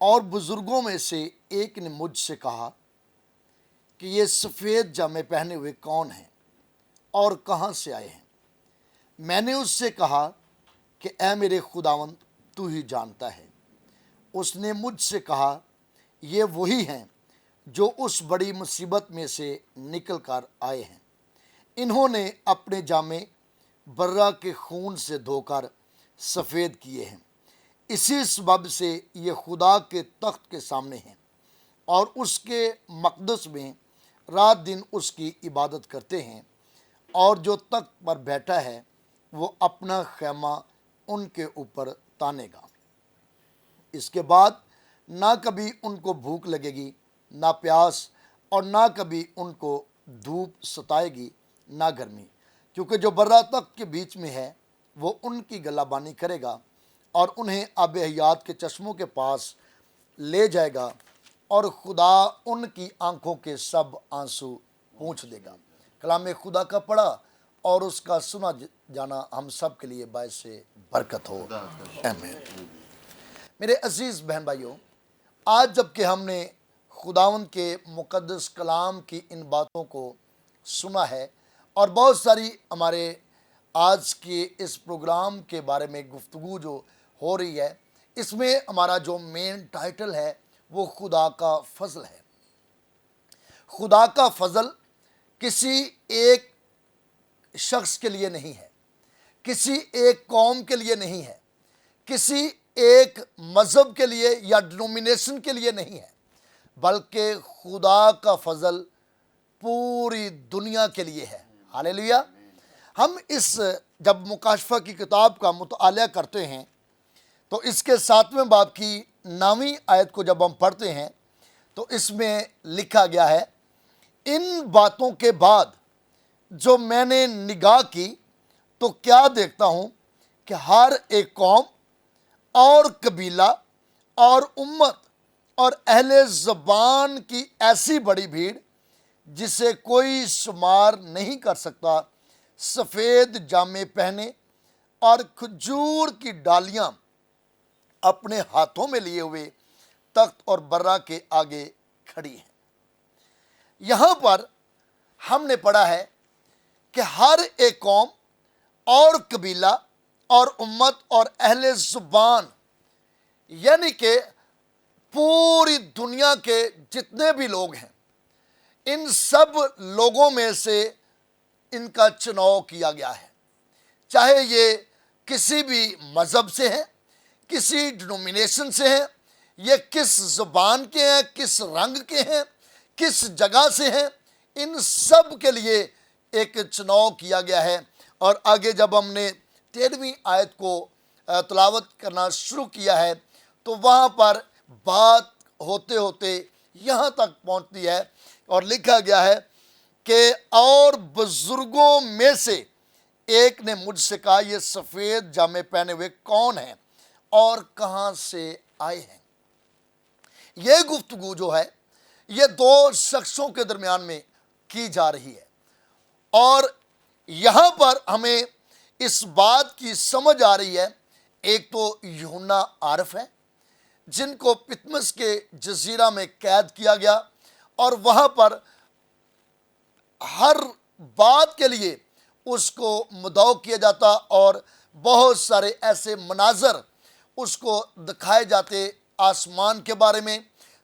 اور بزرگوں میں سے ایک نے مجھ سے کہا کہ یہ سفید جامے پہنے ہوئے کون ہیں اور کہاں سے آئے ہیں؟ میں نے اس سے کہا کہ اے میرے خداوند، تو ہی جانتا ہے. اس نے مجھ سے کہا، یہ وہی ہیں جو اس بڑی مصیبت میں سے نکل کر آئے ہیں. انہوں نے اپنے جامے برہ کے خون سے دھو کر سفید کیے ہیں. اسی سبب سے یہ خدا کے تخت کے سامنے ہیں اور اس کے مقدس میں رات دن اس کی عبادت کرتے ہیں، اور جو تخت پر بیٹھا ہے وہ اپنا خیمہ ان کے اوپر تانے گا. اس کے بعد نہ کبھی ان کو بھوک لگے گی، نہ پیاس، اور نہ کبھی ان کو دھوپ ستائے گی، نہ گرمی، کیونکہ جو برہ تخت کے بیچ میں ہے وہ ان کی گلہ بانی کرے گا اور انہیں آب حیات کے چشموں کے پاس لے جائے گا، اور خدا ان کی آنکھوں کے سب آنسو پونچھ دے گا. کلام خدا کا پڑھا اور اس کا سنا جانا ہم سب کے لیے باعث برکت ہو. آمین. میرے عزیز بہن بھائیوں، آج جب کہ ہم نے خداوند کے مقدس کلام کی ان باتوں کو سنا ہے، اور بہت ساری ہمارے آج کے اس پروگرام کے بارے میں گفتگو جو ہو رہی ہے، اس میں ہمارا جو مین ٹائٹل ہے وہ خدا کا فضل ہے. خدا کا فضل کسی ایک شخص کے لیے نہیں ہے، کسی ایک قوم کے لیے نہیں ہے، کسی ایک مذہب کے لیے یا ڈینومینیشن کے لیے نہیں ہے، بلکہ خدا کا فضل پوری دنیا کے لیے ہے۔ ہاللیلویا۔ ہم اس جب مکاشفہ کی کتاب کا مطالعہ کرتے ہیں تو اس کے 7ویں باب کی 9ویں آیت کو جب ہم پڑھتے ہیں تو اس میں لکھا گیا ہے، ان باتوں کے بعد جو میں نے نگاہ کی تو کیا دیکھتا ہوں کہ ہر ایک قوم اور قبیلہ اور امت اور اہل زبان کی ایسی بڑی بھیڑ جسے کوئی شمار نہیں کر سکتا، سفید جامے پہنے اور کھجور کی ڈالیاں اپنے ہاتھوں میں لیے ہوئے تخت اور برہ کے آگے کھڑی ہیں۔ یہاں پر ہم نے پڑھا ہے کہ ہر ایک قوم اور قبیلہ اور امت اور اہل زبان، یعنی کہ پوری دنیا کے جتنے بھی لوگ ہیں، ان سب لوگوں میں سے ان کا چناؤ کیا گیا ہے، چاہے یہ کسی بھی مذہب سے ہیں، کسی ڈینومینیشن سے ہیں، یہ کس زبان کے ہیں، کس رنگ کے ہیں، کس جگہ سے ہیں، ان سب کے لیے ایک چناؤ کیا گیا ہے۔ اور آگے جب ہم نے 13ویں آیت کو تلاوت کرنا شروع کیا ہے تو وہاں پر بات ہوتے ہوتے یہاں تک پہنچتی ہے اور لکھا گیا ہے کہ اور بزرگوں میں سے ایک نے مجھ سے کہا، یہ سفید جامے پہنے ہوئے کون ہیں اور کہاں سے آئے ہیں؟ یہ گفتگو جو ہے یہ دو شخصوں کے درمیان میں کی جا رہی ہے، اور یہاں پر ہمیں اس بات کی سمجھ آ رہی ہے، ایک تو یوحنا عارف ہے جن کو پتمس کے جزیرہ میں قید کیا گیا اور وہاں پر ہر بات کے لیے اس کو مدعو کیا جاتا اور بہت سارے ایسے مناظر اس کو دکھائے جاتے، آسمان کے بارے میں،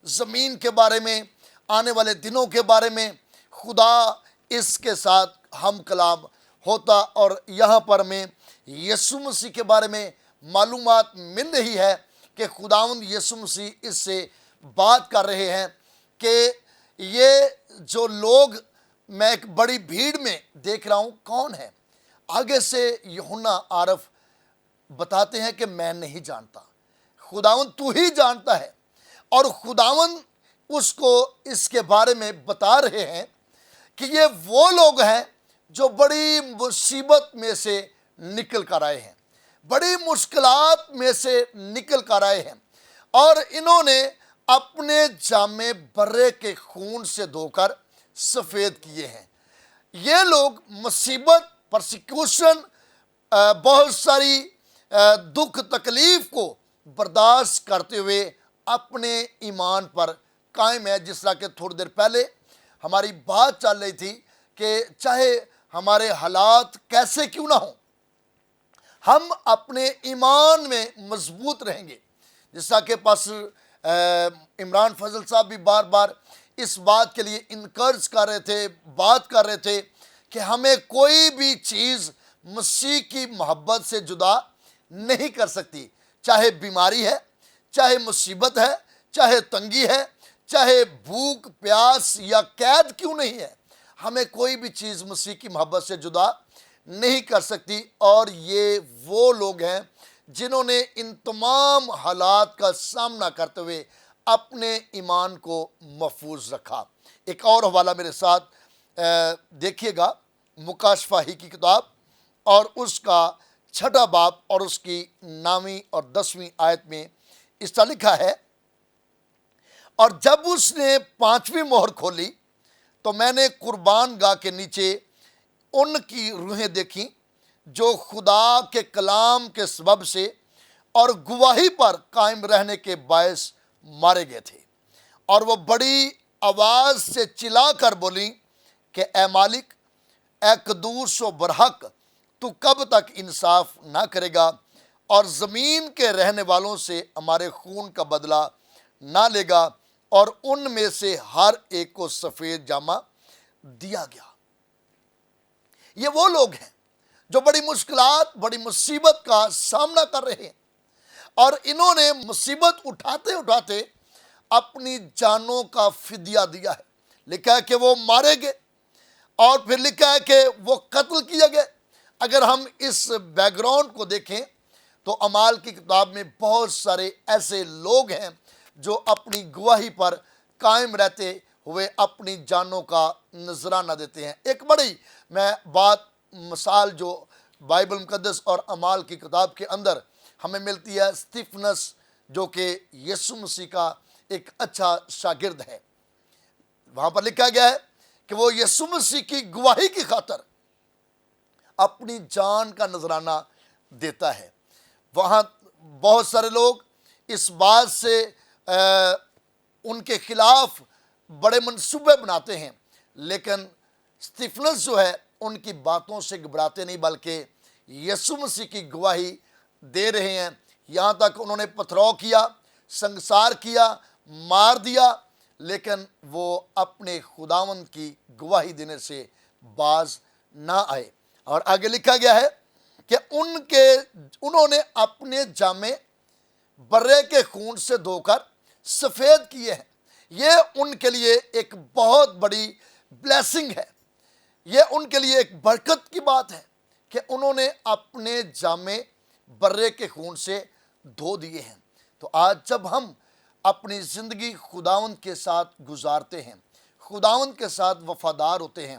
زمین کے بارے میں، آنے والے دنوں کے بارے میں، خدا اس کے ساتھ ہم کلام ہوتا، اور یہاں پر میں یسوع مسیح کے بارے میں معلومات مل رہی ہے کہ خداوند یسوع مسیح اس سے بات کر رہے ہیں کہ یہ جو لوگ میں ایک بڑی بھیڑ میں دیکھ رہا ہوں کون ہے۔ آگے سے یوحنا عارف بتاتے ہیں کہ میں نہیں جانتا، خداوند تو ہی جانتا ہے، اور خداوند اس کو اس کے بارے میں بتا رہے ہیں کہ یہ وہ لوگ ہیں جو بڑی مصیبت میں سے نکل کر آئے ہیں، بڑی مشکلات میں سے نکل کر آئے ہیں، اور انہوں نے اپنے جامے برے کے خون سے دھو کر سفید کیے ہیں۔ یہ لوگ مصیبت، پرسیکیوشن، بہت ساری دکھ تکلیف کو برداشت کرتے ہوئے اپنے ایمان پر قائم ہے، جس طرح کہ تھوڑی دیر پہلے ہماری بات چل رہی تھی کہ چاہے ہمارے حالات کیسے کیوں نہ ہوں، ہم اپنے ایمان میں مضبوط رہیں گے۔ جس طرح کہ پاسٹر عمران فضل صاحب بھی بار بار اس بات کے لیے انکرج کر رہے تھے، بات کر رہے تھے کہ ہمیں کوئی بھی چیز مسیح کی محبت سے جدا نہیں کر سکتی، چاہے بیماری ہے، چاہے مصیبت ہے، چاہے تنگی ہے، چاہے بھوک پیاس یا قید کیوں نہیں ہے، ہمیں کوئی بھی چیز مسیح کی محبت سے جدا نہیں کر سکتی۔ اور یہ وہ لوگ ہیں جنہوں نے ان تمام حالات کا سامنا کرتے ہوئے اپنے ایمان کو محفوظ رکھا۔ ایک اور حوالہ میرے ساتھ دیکھیے گا، مکاشفہ ہی کی کتاب اور اس کا 6 باب اور اس کی 9ویں اور 10ویں آیت میں اس طرح لکھا ہے، اور جب اس نے 5ویں مہر کھولی تو میں نے قربان گاہ کے نیچے ان کی روحیں دیکھیں جو خدا کے کلام کے سبب سے اور گواہی پر قائم رہنے کے باعث مارے گئے تھے، اور وہ بڑی آواز سے چلا کر بولیں کہ اے مالک، اے قدوس و برحق، تو کب تک انصاف نہ کرے گا اور زمین کے رہنے والوں سے ہمارے خون کا بدلہ نہ لے گا؟ اور ان میں سے ہر ایک کو سفید جامہ دیا گیا۔ یہ وہ لوگ ہیں جو بڑی مشکلات بڑی مصیبت کا سامنا کر رہے ہیں، اور انہوں نے مصیبت اٹھاتے اٹھاتے اپنی جانوں کا فدیہ دیا ہے۔ لکھا ہے کہ وہ مارے گئے، اور پھر لکھا ہے کہ وہ قتل کیے گئے۔ اگر ہم اس بیک گراؤنڈ کو دیکھیں تو اعمال کی کتاب میں بہت سارے ایسے لوگ ہیں جو اپنی گواہی پر قائم رہتے ہوئے اپنی جانوں کا نذرانہ دیتے ہیں۔ ایک بڑی میں مثال جو بائبل مقدس اور اعمال کی کتاب کے اندر ہمیں ملتی ہے، استفنس جو کہ یسوع مسیح کا ایک اچھا شاگرد ہے۔ وہاں پر لکھا گیا ہے کہ وہ یسوع مسیح کی گواہی کی خاطر اپنی جان کا نذرانہ دیتا ہے۔ وہاں بہت سارے لوگ اس بات سے ان کے خلاف بڑے منصوبے بناتے ہیں، لیکن استفنس جو ہے ان کی باتوں سے گھبراتے نہیں، بلکہ یسوع مسیح کی گواہی دے رہے ہیں۔ یہاں تک انہوں نے پتھراؤ کیا، سنگسار کیا، مار دیا، لیکن وہ اپنے خداوند کی گواہی دینے سے باز نہ آئے۔ اور آگے لکھا گیا ہے کہ انہوں نے اپنے جامے برے کے خون سے دھو کر سفید کیے ہیں۔ یہ ان کے لیے ایک بہت بڑی بلیسنگ ہے، یہ ان کے لیے ایک برکت کی بات ہے کہ انہوں نے اپنے جامے برے کے خون سے دھو دیے ہیں۔ تو آج جب ہم اپنی زندگی خداوند کے ساتھ گزارتے ہیں، خداوند کے ساتھ وفادار ہوتے ہیں،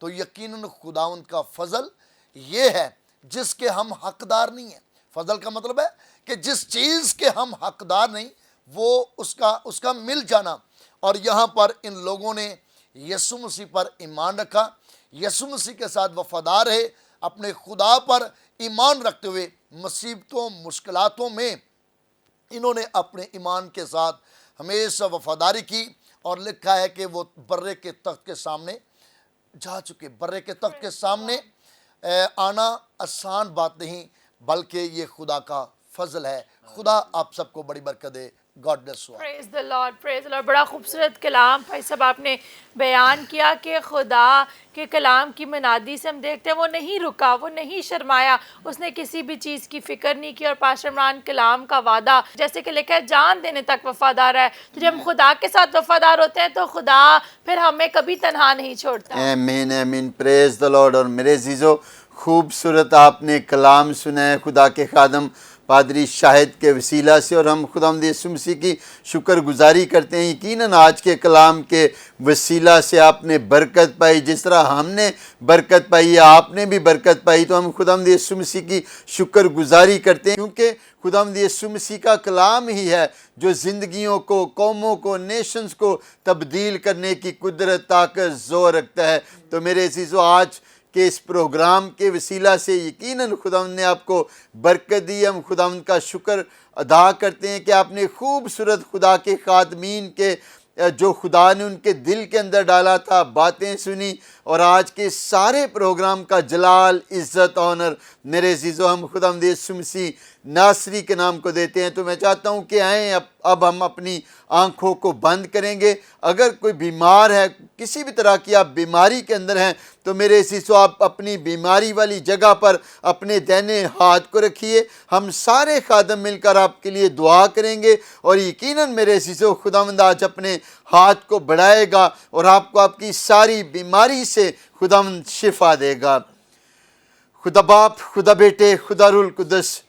تو یقیناً خداوند کا فضل یہ ہے جس کے ہم حقدار نہیں ہیں۔ فضل کا مطلب ہے کہ جس چیز کے ہم حقدار نہیں، وہ اس کا مل جانا۔ اور یہاں پر ان لوگوں نے یسوع مسیح پر ایمان رکھا، یسوع مسیح کے ساتھ وفادار رہے، اپنے خدا پر ایمان رکھتے ہوئے مصیبتوں مشکلاتوں میں انہوں نے اپنے ایمان کے ساتھ ہمیشہ وفاداری کی، اور لکھا ہے کہ وہ برے کے تخت کے سامنے جا چکے۔ برے کے تخت کے سامنے آنا آسان بات نہیں، بلکہ یہ خدا کا فضل ہے۔ خدا آپ سب کو بڑی برکت دے۔ God bless you. Praise the Lord, praise the Lord. بڑا خوبصورت کلام بھائی صاحب آپ نے بیان کیا کہ خدا کے کلام کی منادی سے ہم دیکھتے ہیں وہ نہیں رکا، وہ نہیں شرمایا، اس نے کسی بھی چیز کی فکر نہیں کی، اور پاسٹر عمران کلام کا وعدہ جیسے کہ لکھا ہے جان دینے تک وفادار ہے۔ تو جب ہم خدا کے ساتھ وفادار ہوتے ہیں تو خدا پھر ہمیں کبھی تنہا نہیں چھوڑتا۔ آمین آمین، پریز دی لارڈ۔ اور میرے عزیزو، خوبصورت آپ نے کلام سنا ہے خدا کے خادم پادری شاہد کے وسیلہ سے، اور ہم خداوند یسوع مسیح کی شکر گزاری کرتے ہیں۔ یقیناً آج کے کلام کے وسیلہ سے آپ نے برکت پائی، جس طرح ہم نے برکت پائی ہے آپ نے بھی برکت پائی، تو ہم خداوند یسوع مسیح کی شکر گزاری کرتے ہیں، کیونکہ خداوند یسوع مسیح کا کلام ہی ہے جو زندگیوں کو، قوموں کو، نیشنز کو تبدیل کرنے کی قدرت، طاقت، زور رکھتا ہے۔ تو میرے عزیزو، آج کہ اس پروگرام کے وسیلہ سے یقیناً خداوند نے آپ کو برکت دی۔ ہم خداوند کا شکر ادا کرتے ہیں کہ آپ نے خوبصورت خدا کے خادمین کے جو خدا نے ان کے دل کے اندر ڈالا تھا باتیں سنی، اور آج کے سارے پروگرام کا جلال، عزت، آنر میرے عزیزو ہم خداوند یسوع مسیح ناصری کے نام کو دیتے ہیں۔ تو میں چاہتا ہوں کہ آئیں اب ہم اپنی آنکھوں کو بند کریں گے۔ اگر کوئی بیمار ہے، کسی بھی طرح کی آپ بیماری کے اندر ہیں، تو میرے عزیزو آپ اپنی بیماری والی جگہ پر اپنے دائنے ہاتھ کو رکھیے۔ ہم سارے خادم مل کر آپ کے لیے دعا کریں گے، اور یقیناً میرے عزیزو خداوند آج اپنے ہاتھ کو بڑھائے گا اور آپ کو آپ کی ساری بیماری سے خداوند شفا دے گا۔ خدا باپ، خدا بیٹے، خدا روح القدس،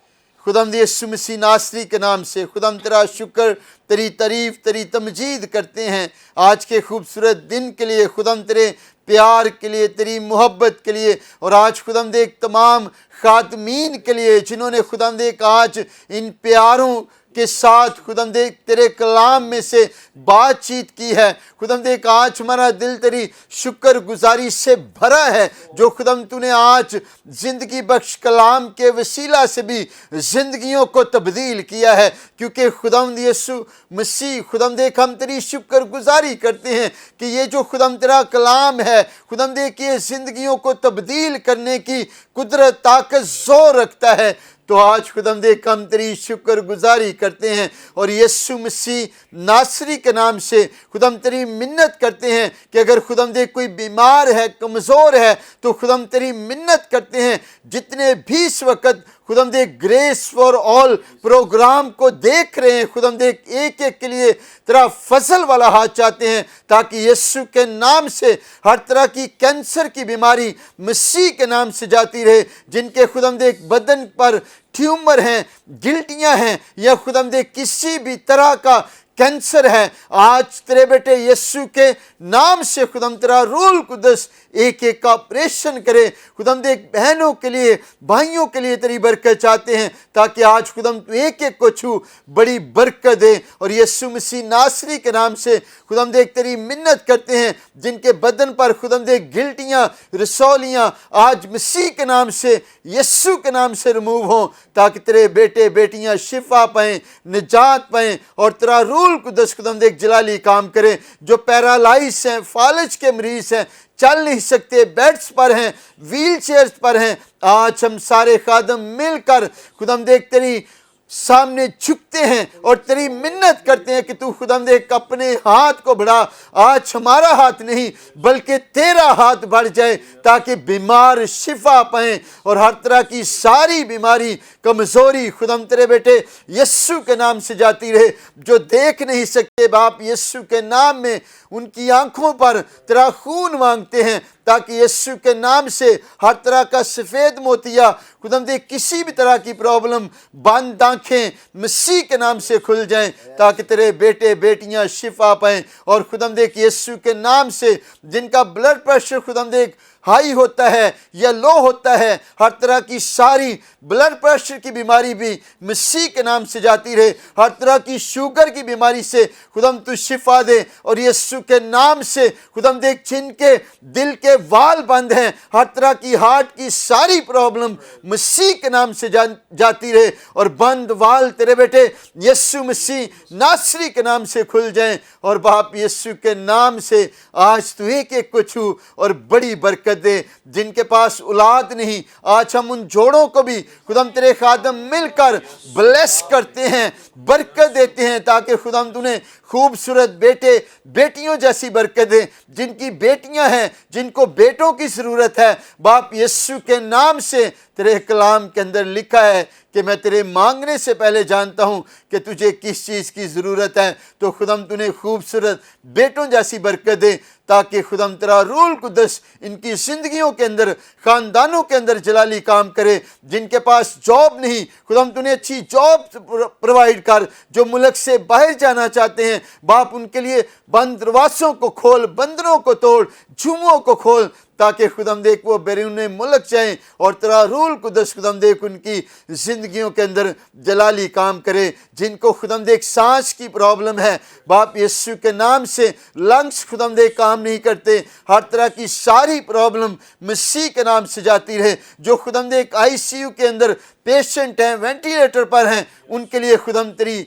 خداوند یسوع مسیح ناصری کے نام سے خداوند تیرا شکر، تیری تعریف، تیری تمجید کرتے ہیں آج کے خوبصورت دن کے لیے، خداوند تیرے پیار کے لیے، تیری محبت کے لیے، اور آج خداوند ایک تمام خادمین کے لیے جنہوں نے خداوند ایک آج ان پیاروں کے ساتھ خداوند تیرے کلام میں سے بات چیت کی ہے۔ خداوند آج ہمارا دل تیری شکر گزاری سے بھرا ہے، جو خداوند تو نے آج زندگی بخش کلام کے وسیلہ سے بھی زندگیوں کو تبدیل کیا ہے، کیونکہ خداوند یسوع مسیح خداوند ہم تیری شکر گزاری کرتے ہیں کہ یہ جو خداوند تیرا کلام ہے خداوند یہ زندگیوں کو تبدیل کرنے کی قدرت، طاقت، زور رکھتا ہے۔ تو آج خداوند ہم تیری شکر گزاری کرتے ہیں اور یسوع مسیح ناصری کے نام سے خداوند تیری منت کرتے ہیں کہ اگر خداوند کوئی بیمار ہے، کمزور ہے، تو خداوند تیری منت کرتے ہیں جتنے بھی اس وقت خداوند گریس فار آل پروگرام کو دیکھ رہے ہیں، خداوند ایک ایک کے لیے تیرا فضل والا ہاتھ چاہتے ہیں تاکہ یسوع کے نام سے ہر طرح کی کینسر کی بیماری مسیح کے نام سے جاتی رہے، جن کے خداوند بدن پر ٹیومر ہیں، گلٹیاں ہیں، یا خداوند کسی بھی طرح کا کینسر ہے، آج تیرے بیٹے یسوع کے نام سے خداوند تیرا روح القدس ایک کا آپریشن کرے۔ خداوند بہنوں کے لیے، بھائیوں کے لیے تیری برکت چاہتے ہیں تاکہ آج خداوند تو ایک کو چھو بڑی برکت دے، اور یسوع مسیح ناصری کے نام سے خداوند تیری منت کرتے ہیں جن کے بدن پر خداوند گلٹیاں، رسولیاں آج مسیح کے نام سے، یسوع کے نام سے ریموو ہوں، تاکہ تیرے بیٹے بیٹیاں شفا پائیں، نجات پائیں، اور تیرا روح القدس خداوند جلالی کام کرے۔ جو پیرالائز ہیں، فالج کے مریض ہیں، چل نہیں سکتے، بیڈز پر ہیں، ویل چیئرز پر ہیں، آج ہم سارے خادم مل کر خداوند تیری سامنے جھکتے ہیں اور تیری منت کرتے ہیں کہ تو خداوند اپنے ہاتھ کو بڑھا۔ آج ہمارا ہاتھ نہیں بلکہ تیرا ہاتھ بڑھ جائے تاکہ بیمار شفا پائیں اور ہر طرح کی ساری بیماری، کمزوری خداوند تیرے بیٹے یسوع کے نام سے جاتی رہے۔ جو دیکھ نہیں سکتے باپ، یسوع کے نام میں ان کی آنکھوں پر تیرا خون مانگتے ہیں تاکہ یسوع کے نام سے ہر طرح کا سفید موتیا، خداوند کسی بھی طرح کی پرابلم، بند آنکھیں مسیح کے نام سے کھل جائیں تاکہ تیرے بیٹے بیٹیاں شفا پائیں۔ اور خداوند یسوع کے نام سے جن کا بلڈ پریشر خداوند ہائی ہوتا ہے یا لو ہوتا ہے، ہر طرح کی ساری بلڈ پریشر کی بیماری بھی مسیح کے نام سے جاتی رہے، ہر طرح کی شوگر کی بیماری سے خداوند تو شفا دے، اور یسوع کے نام سے خداوند جن کے دل کے وال بند ہیں، ہر طرح کی ہارٹ کی ساری پرابلم مسیح کے نام سے جاتی رہے، اور بند وال تیرے بیٹے یسوع مسیح ناصری کے نام سے کھل جائیں۔ اور باپ یسوع کے نام سے آج تو ایک کو چھو اور بڑی برکت دے۔ جن کے پاس اولاد نہیں، آج ہم ان جوڑوں کو بھی خداوند تیرے خادم مل کر بلیس کرتے ہیں، برکت دیتے ہیں تاکہ خداوند انہیں خوبصورت بیٹے بیٹیوں جیسی برکت دے۔ جن کی بیٹیاں ہیں، جن کو بیٹوں کی ضرورت ہے، باپ یسوع کے نام سے تیرے کلام کے اندر لکھا ہے کہ میں تیرے مانگنے سے پہلے جانتا ہوں کہ تجھے کس چیز کی ضرورت ہے، تو خداوند انہیں خوبصورت بیٹوں جیسی برکت دے تاکہ خداوند تیرا روح القدس ان کی زندگیوں کے اندر، خاندانوں کے اندر جلالی کام کرے۔ جن کے پاس جاب نہیں، خداوند انہیں اچھی جاب پرووائڈ کر۔ جو ملک سے باہر جانا چاہتے ہیں باپ، ان کے لیے بند دروازوں کو کھول، بندروں کو توڑ، جھوموں کو کھول تاکہ خداوند وہ بیرون ملک جائیں اور تیرا روح القدس خداوند ان کی زندگیوں کے اندر جلالی کام کرے۔ جن کو خداوند سانس کی پرابلم ہے باپ یسوع کے نام سے، لنگس خداوند کام نہیں کرتے، ہر طرح کی ساری پرابلم مسیح کے نام سے جاتی رہے۔ جو خداوند آئی سی یو کے اندر پیشنٹ ہیں، وینٹیلیٹر پر ہیں، ان کے لیے خداوند تیری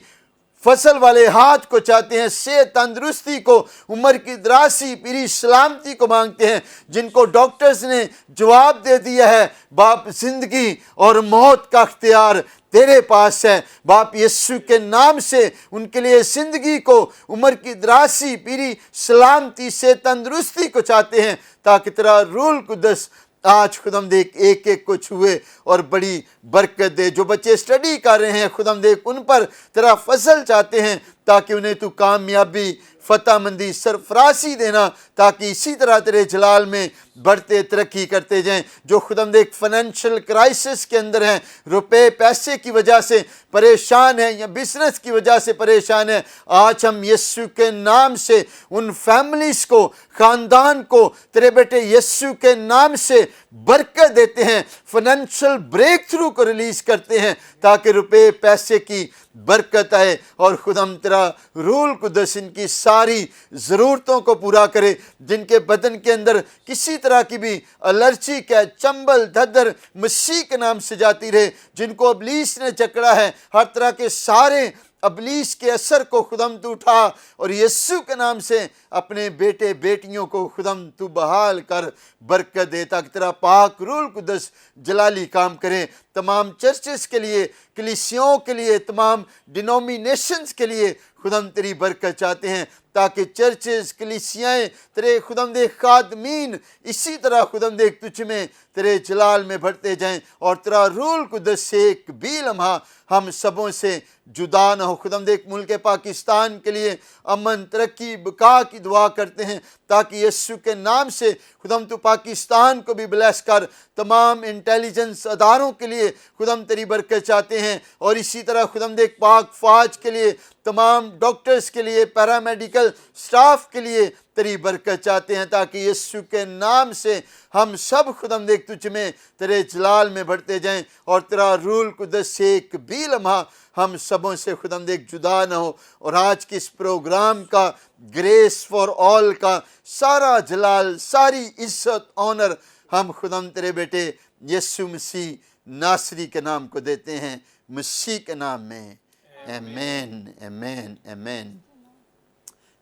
فصل والے ہاتھ کو چاہتے ہیں، صحت تندرستی کو، عمر کی درازی، پیری سلامتی کو مانگتے ہیں۔ جن کو ڈاکٹرز نے جواب دے دیا ہے باپ زندگی اور موت کا اختیار تیرے پاس ہے، باپ یسوع کے نام سے ان کے لیے زندگی کو، عمر کی درازی، پیری سلامتی، صحت تندرستی کو چاہتے ہیں تاکہ تیرا روح القدس آج خداوند ایک کو چھوئے اور بڑی برکت دے۔ جو بچے اسٹڈی کر رہے ہیں خداوند ان پر تیرا فضل چاہتے ہیں تاکہ انہیں تو کامیابی، فتح مندی، سرفرازی دینا تاکہ اسی طرح تیرے جلال میں بڑھتے ترقی کرتے جائیں۔ جو خداوند ایک فائنینشیل کرائسس کے اندر ہیں، روپے پیسے کی وجہ سے پریشان ہیں یا بزنس کی وجہ سے پریشان ہیں، آج ہم یسوع کے نام سے ان فیملیز کو، خاندان کو تیرے بیٹے یسوع کے نام سے برکت دیتے ہیں، فائنینشیل بریک تھرو کو ریلیز کرتے ہیں تاکہ روپے پیسے کی برکت آئے، اور خداوند تیرا روح القدس ان کی ساری ضرورتوں کو پورا کرے۔ جن کے بدن کے اندر کسی طرح کی بھی الرجی ہے، چنبل، دھدر مسیح کے نام سے جاتی رہے۔ جن کو ابلیس نے جکڑا ہے، ہر طرح کے سارے ابلیس کے اثر کو خداوند تو اٹھا اور یسوع کے نام سے اپنے بیٹے بیٹیوں کو خداوند تو بحال کر برکت دے تاکہ تیرا پاک روح القدس جلالی کام کرے تمام چرچز کے لیے، کلیسیوں کے لیے، تمام ڈینومینیشنز کے لیے خداوند تیری برکت چاہتے ہیں، تاکہ چرچز، کلیسیائیں، تیرے خداوند خادمین اسی طرح خداوند تجھ میں تیرے جلال میں بڑھتے جائیں، اور تیرا روح القدس سے ایک بھی لمحہ ہم سبوں سے جدا نہ ہو۔ خداوند ملک پاکستان کے لیے امن، ترقی، بقا کی دعا کرتے ہیں، تاکہ یسوع کے نام سے خداوند تو پاکستان کو بھی بلیس کر۔ تمام انٹیلیجنس اداروں کے لیے خداوند تیری برکت چاہتے ہیں، اور اسی طرح خداوند پاک فوج کے لیے، تمام ڈاکٹرز کے لیے، پیرامیڈیکل سٹاف کے لیے تیری برکت چاہتے ہیں، تاکہ یسوع کے نام سے ہم سب خداوند تجھ میں تیرے جلال میں بڑھتے جائیں، اور تیرا روح القدس سے ایک بھی لمحہ ہم سبوں سے خداوند جدا نہ ہو۔ اور آج کے اس پروگرام کا، گریس فار آل کا سارا جلال، ساری عزت، آنر ہم خداوند تیرے بیٹے یسوع مسیح ناصری کے نام کو دیتے ہیں، مسیح کے نام میں، آمین، آمین، آمین،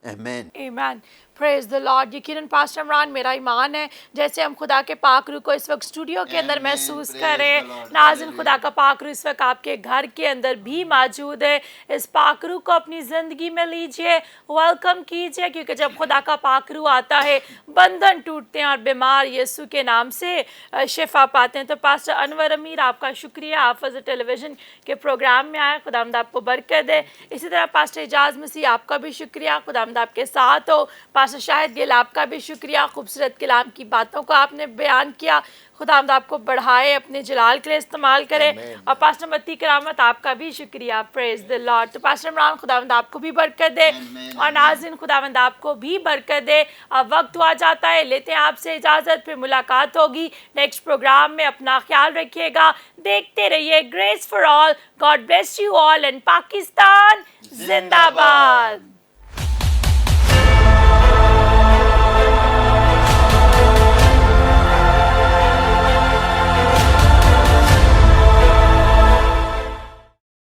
آمین۔ ایمین، پریز دا لارڈ۔ یقیناً پاسٹر عمران، میرا ایمان ہے جیسے ہم خدا کے پاک روح کو اس وقت اسٹوڈیو کے اندر محسوس کر رہے ہیں، ناظرین خدا کا پاک روح اس وقت آپ کے گھر کے اندر بھی موجود ہے۔ اس پاک روح کو اپنی زندگی میں لیجئے، ویلکم کیجئے، کیونکہ جب خدا کا پاک روح آتا ہے بندھن ٹوٹتے ہیں اور بیمار یسوع کے نام سے شفا پاتے ہیں۔ تو پاسٹر انور امیر، آپ کا شکریہ، آپ فضل ٹیلی ویژن کے پروگرام میں آئے، خداوند آپ کو برکت دے۔ اسی طرح پاسٹر اعجاز مسیح، آپ کا بھی شکریہ، خداوند آپ کے ساتھ ہو۔ پاسٹر شاہد گل، آپ کا بھی شکریہ، خوبصورت کلام کی باتوں کو آپ نے بیان کیا، خداوند آپ کو بڑھائے، اپنے جلال کے لیے استعمال کرے۔ اور پاسٹر متی کرامت، آپ کا بھی شکریہ، پریز دی لارڈ۔ تو پاسٹر عمران، خداوند آپ کو بھی برکت دے، اور ناظرین خداوند آپ کو بھی برکت دے۔ اب وقت ہوا جاتا ہے، لیتے ہیں آپ سے اجازت، پھر ملاقات ہوگی نیکسٹ پروگرام میں۔ اپنا خیال رکھیے گا، دیکھتے رہیے grace for all. God bless you all, and Pakistan زندہ باد۔